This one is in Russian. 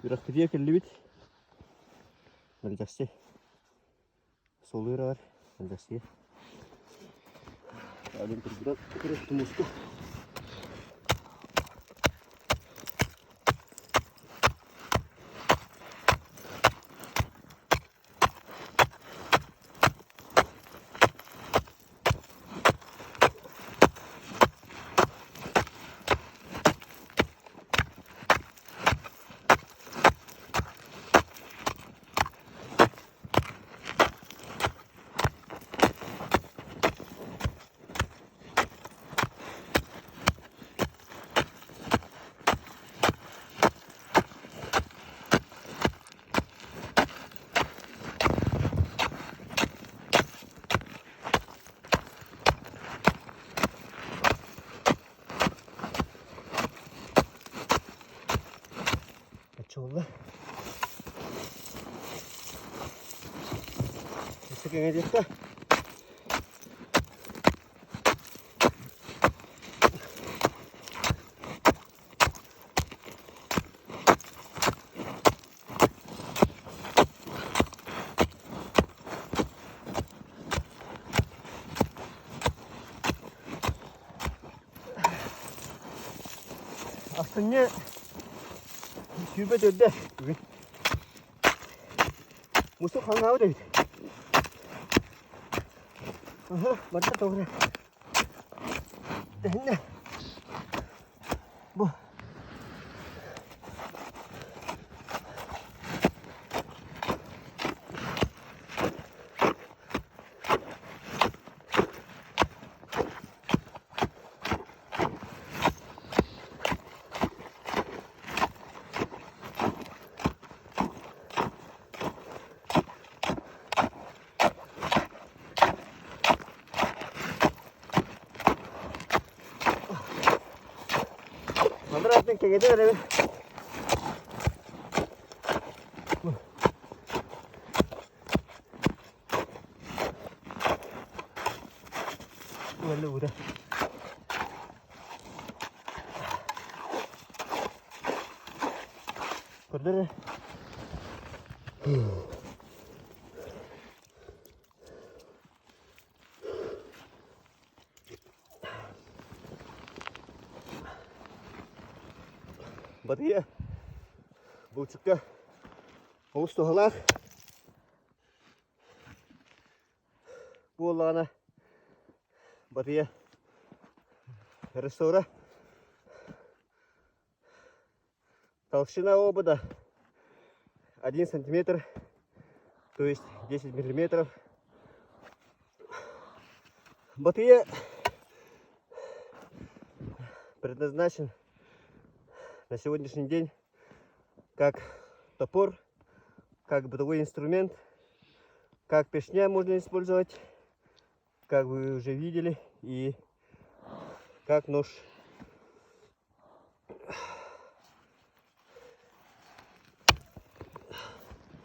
Юрактырия келлибит. Мальдакси. Солыра бар. Мальдакси. Адым турбудан күрөк тумусту. Чулла. Секең жетті. Астыне Kübet ödde. Musuh hangağı da bit. Aha, barca doğru. Dehne. Bu. Mandrasın kegede öyle. Böyle burada. Burada. Батыя булчукка оғыз тоғалақ болағына батыя ресора толщина обода 1 сантиметр, то есть 10 миллиметров. Батыя предназначен на сегодняшний день как топор, как бытовой инструмент, как пешня можно использовать, как вы уже видели, и как нож.